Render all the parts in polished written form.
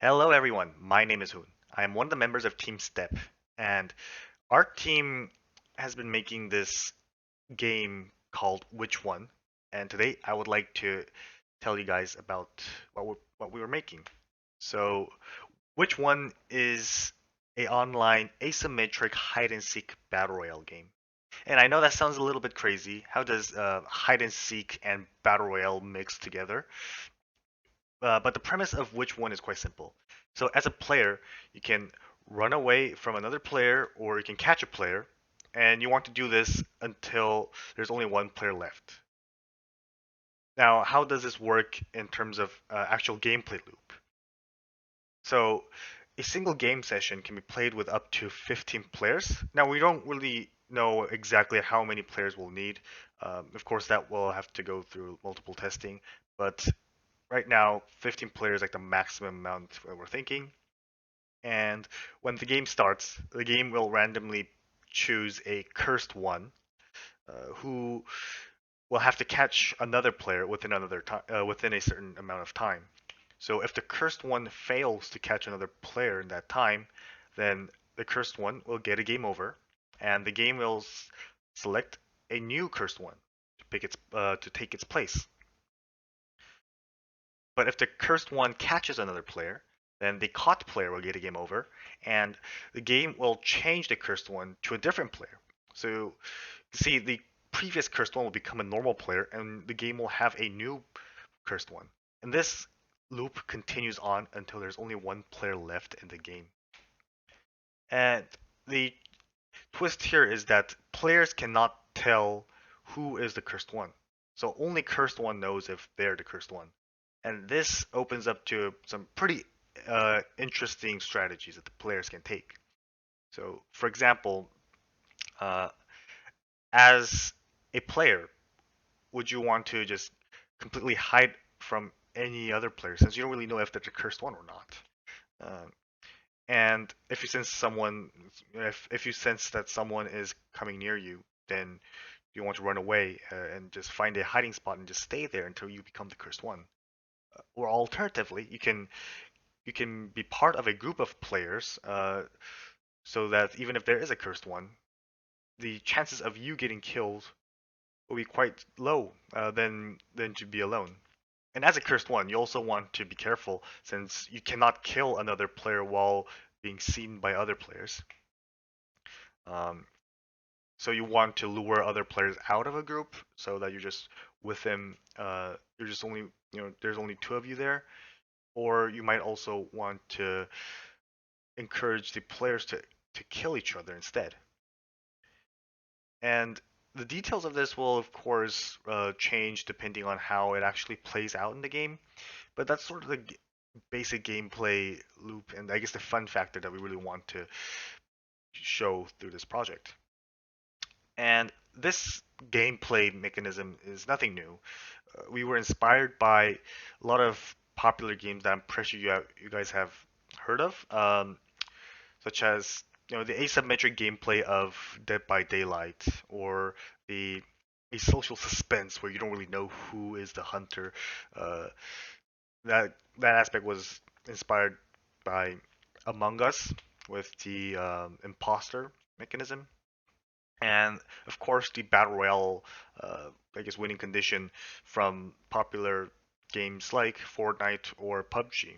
Hello everyone, my name is Hoon. I am one of the members of Team Step, and our team has been making this game called Which One? And today I would like to tell you guys about what we were making. So, Which One is a online asymmetric hide and seek battle royale game. And I know that sounds a little bit crazy. How does hide and seek and battle royale mix together? But the premise of Which One is quite simple. So as a player, you can run away from another player or you can catch a player, and you want to do this until there's only one player left. Now, how does this work in terms of actual gameplay loop? So a single game session can be played with up to 15 players. Now, we don't really know exactly how many players we'll need. Of course, that will have to go through multiple testing, but right now, 15 players is like the maximum amount we're thinking. And when the game starts, the game will randomly choose a cursed one who will have to catch another player within a certain amount of time. So if the cursed one fails to catch another player in that time, then the cursed one will get a game over, and the game will select a new cursed one to take its place. But if the cursed one catches another player, then the caught player will get a game over, and the game will change the cursed one to a different player. So, see, the previous cursed one will become a normal player, and the game will have a new cursed one. And this loop continues on until there's only one player left in the game. And the twist here is that players cannot tell who is the cursed one. So only cursed one knows if they're the cursed one. And this opens up to some pretty interesting strategies that the players can take. So, for example, uh, as a player, would you want to just completely hide from any other player since you don't really know if they're the cursed one or not? Uh, and if you sense that someone is coming near you, then you want to run away and just find a hiding spot and just stay there until you become the cursed one. Or alternatively, you can be part of a group of players, so that even if there is a cursed one, the chances of you getting killed will be quite low than to be alone. And as a cursed one, you also want to be careful since you cannot kill another player while being seen by other players. Um, so you want to lure other players out of a group so that you're just with them. You're just only there's only two of you there, or you might also want to encourage the players to kill each other instead. And the details of this will, of course, change depending on how it actually plays out in the game. But that's sort of the basic gameplay loop, and I guess the fun factor that we really want to show through this project. And this gameplay mechanism is nothing new. We were inspired by a lot of popular games that I'm pretty sure you guys have heard of, such as the asymmetric gameplay of Dead by Daylight, or the a social suspense where you don't really know who is the hunter. Uh, that aspect was inspired by Among Us with the imposter mechanism, and of course the battle royale, I guess, winning condition from popular games like Fortnite or PUBG.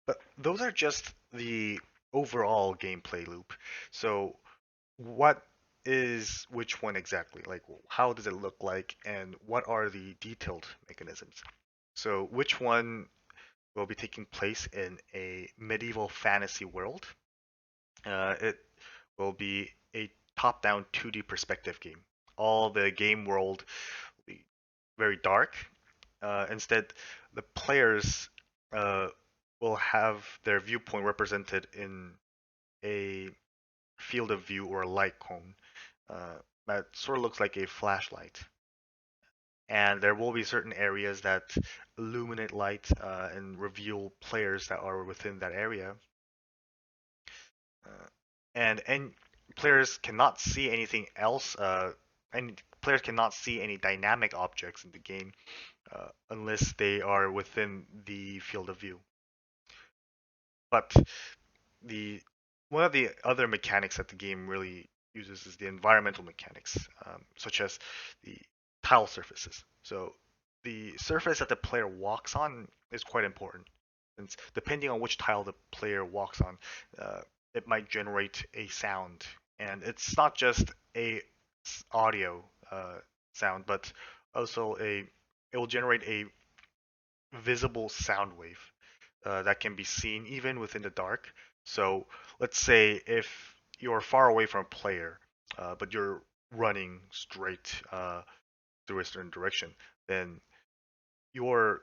But those are just the overall gameplay loop. So what is which one exactly? Like, how does it look like, and what are the detailed mechanisms? So which one will be taking place in a medieval fantasy world? It will be a top-down 2D perspective game. All the game world will be very dark. Instead, the players uh, will have their viewpoint represented in a field of view or a light cone that sort of looks like a flashlight. And there will be certain areas that illuminate light and reveal players that are within that area. Uh, and players cannot see anything else, any players cannot see any dynamic objects in the game unless they are within the field of view. But the one of the other mechanics that the game really uses is the environmental mechanics, such as the tile surfaces. So the surface that the player walks on is quite important, since depending on which tile the player walks on, uh, it might generate a sound, and it's not just a audio sound, but also it will generate a visible sound wave that can be seen even within the dark. So let's say if you're far away from a player, but you're running straight through a certain direction, then your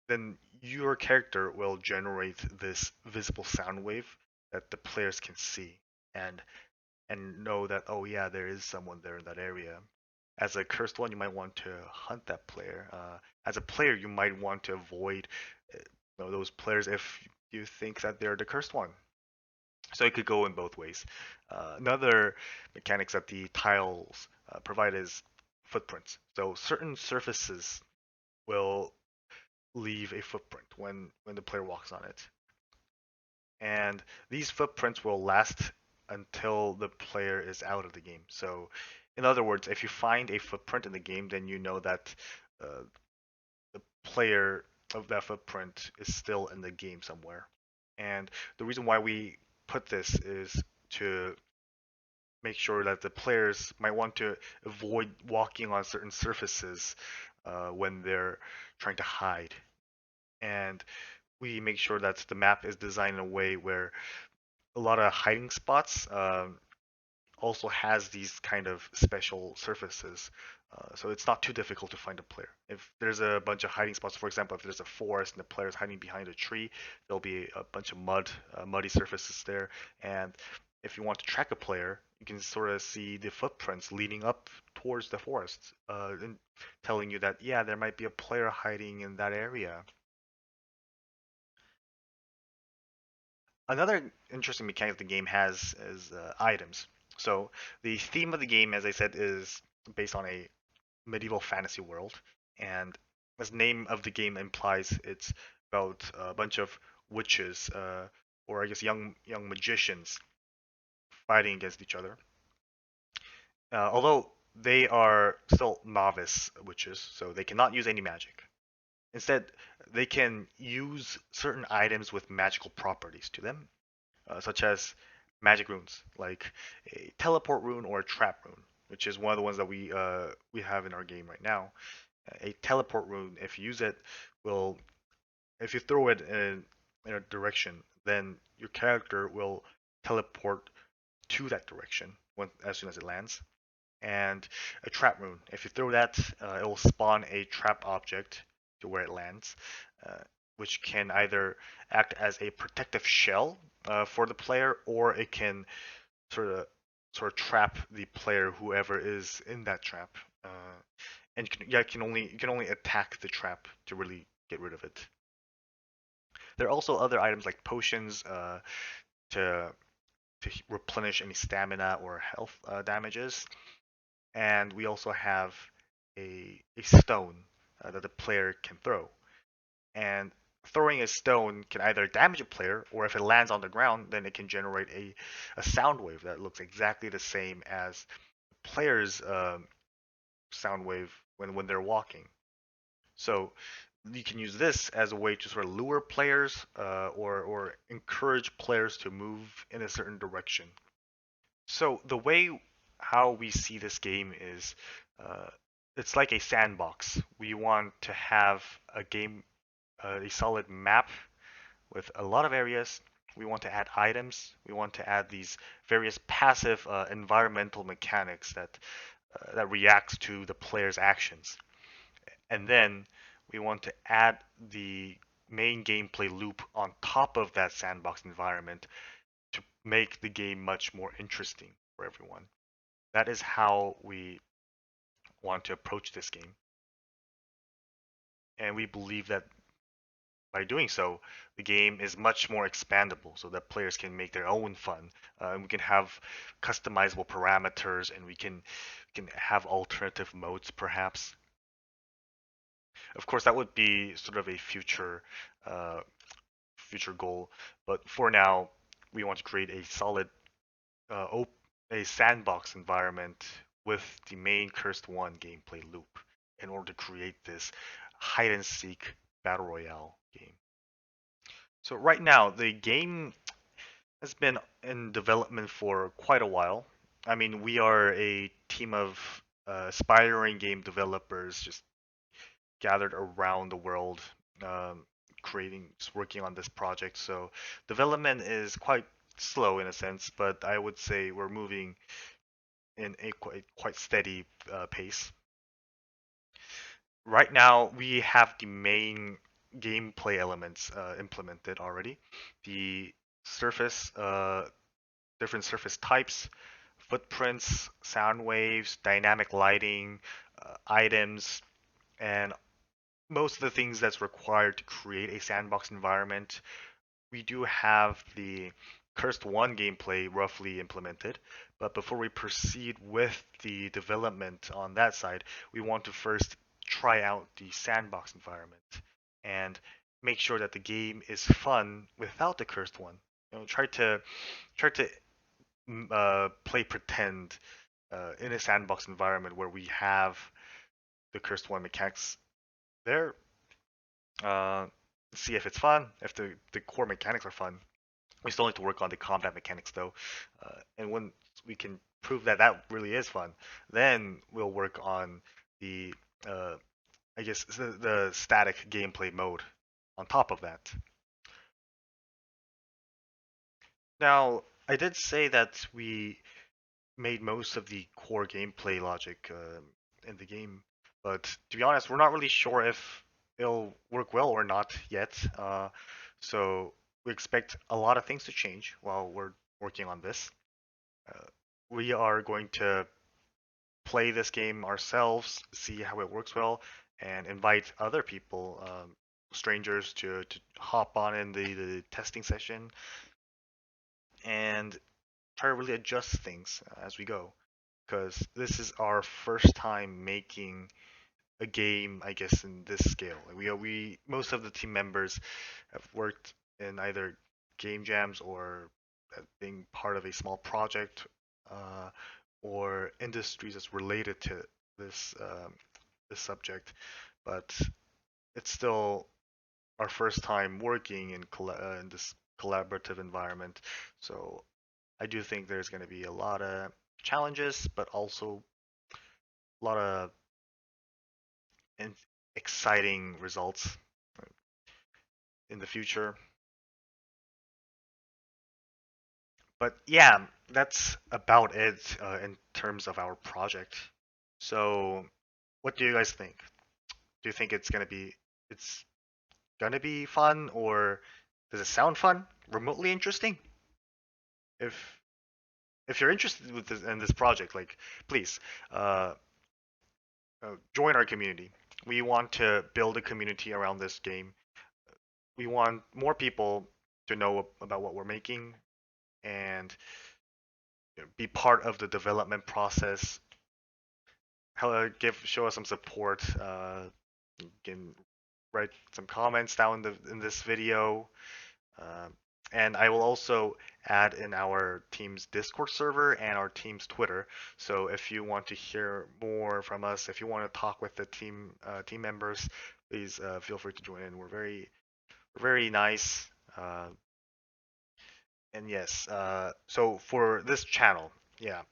then your character will generate this visible sound wave that the players can see and know that, oh yeah, there is someone there in that area. As a cursed one, you might want to hunt that player. As a player, you might want to avoid those players if you think that they're the cursed one. So it could go in both ways. Another mechanics that the tiles provide is footprints. So certain surfaces will leave a footprint when the player walks on it, and these footprints will last until the player is out of the game. So, in other words, if you find a footprint in the game, then you know that uh, the player of that footprint is still in the game somewhere. And the reason why we put this is to make sure that the players might want to avoid walking on certain surfaces when they're trying to hide. And we make sure that the map is designed in a way where a lot of hiding spots also has these kind of special surfaces. So it's not too difficult to find a player. If there's a bunch of hiding spots, for example, if there's a forest and the player's hiding behind a tree, there'll be a bunch of muddy surfaces there. And if you want to track a player, you can sort of see the footprints leading up towards the forest, and telling you that, yeah, there might be a player hiding in that area. Another interesting mechanic the game has is items. So the theme of the game, as I said, is based on a medieval fantasy world, and as the name of the game implies, it's about a bunch of witches, or I guess young magicians fighting against each other. Although they are still novice witches, so they cannot use any magic. Instead, they can use certain items with magical properties to them, such as magic runes, like a teleport rune or a trap rune, which is one of the ones that we have in our game right now. A teleport rune, if you use it, will if you throw it in a direction, then your character will teleport to that direction as soon as it lands. And a trap rune, if you throw that, it will spawn a trap object to where it lands, uh, which can either act as a protective shell for the player, or it can sort of trap the player, whoever is in that trap. And you can only attack the trap to really get rid of it. There are also other items like potions to replenish any stamina or health damages, and we also have a stone that the player can throw. And throwing a stone can either damage a player, or if it lands on the ground, then it can generate a sound wave that looks exactly the same as the player's sound wave when they're walking. So you can use this as a way to sort of lure players, or encourage players to move in a certain direction. So the way how we see this game is, uh, it's like a sandbox. We want to have a game, a solid map with a lot of areas. We want to add items. We want to add these various passive environmental mechanics that reacts to the player's actions. And then we want to add the main gameplay loop on top of that sandbox environment to make the game much more interesting for everyone. That is how we want to approach this game. And we believe that by doing so, the game is much more expandable so that players can make their own fun. And we can have customizable parameters, and we can have alternative modes, perhaps. Of course, that would be sort of a uh, future goal. But for now, we want to create a solid, a sandbox environment with the main Cursed One gameplay loop in order to create this hide and seek battle royale game. So right now, the game has been in development for quite a while. I mean, we are a team of aspiring game developers just gathered around the world, um, just working on this project. So development is quite slow in a sense, but I would say we're moving in a quite steady pace. Right now, we have the main gameplay elements implemented already. The surface, different surface types, footprints, sound waves, dynamic lighting, items, and most of the things that's required to create a sandbox environment. We do have the Cursed One gameplay roughly implemented, but before we proceed with the development on that side, we want to first try out the sandbox environment and make sure that the game is fun without the Cursed One. Try to play pretend in a sandbox environment where we have the Cursed One mechanics there. Uh, See if it's fun, if the core mechanics are fun. We still need to work on the combat mechanics though, and when we can prove that that really is fun, then we'll work on the uh, I guess the static gameplay mode on top of that. Now, I did say that we made most of the core gameplay logic in the game, but to be honest, we're not really sure if it'll work well or not yet. So we expect a lot of things to change while we're working on this. Uh, we are going to play this game ourselves, see how it works well, and invite other people, strangers, to hop on in the testing session and try to really adjust things as we go. Because this is our first time making a game, I guess, in this scale. Like we most of the team members have worked in either game jams or being part of a small project, uh, or industries that's related to this this subject, but it's still our first time working in this collaborative environment. So I do think there's going to be a lot of challenges, but also a lot of in- exciting results in the future. But yeah, that's about it in terms of our project. So, what do you guys think? Do you think it's gonna be fun, or does it sound fun? Remotely interesting? If if you're interested in this project, like please uh, join our community. We want to build a community around this game. We want more people to know about what we're making and be part of the development process. Show us some support. You can write some comments down in this video. Um, and I will also add in our team's Discord server and our team's Twitter. So if you want to hear more from us, if you want to talk with the team members, please feel free to join in. We're very nice. And yes, so for this channel, yeah,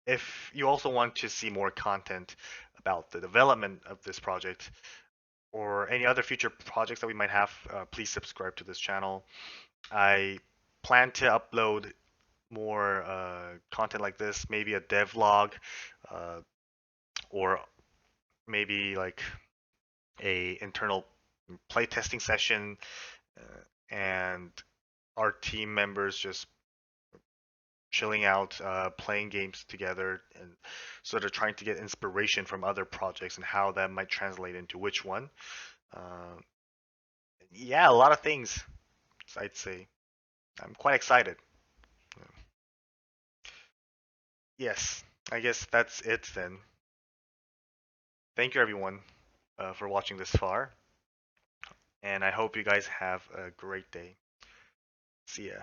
if you also want to see more content about the development of this project or any other future projects that we might have, please subscribe to this channel. I plan to upload more content like this, maybe a devlog, uh, or maybe like a internal playtesting session, and our team members just chilling out, playing games together, and sort of trying to get inspiration from other projects and how that might translate into which one. Uh, Yeah, a lot of things, I'd say. I'm quite excited. Yes, I guess that's it then. Thank you everyone for watching this far, and I hope you guys have a great day. See ya.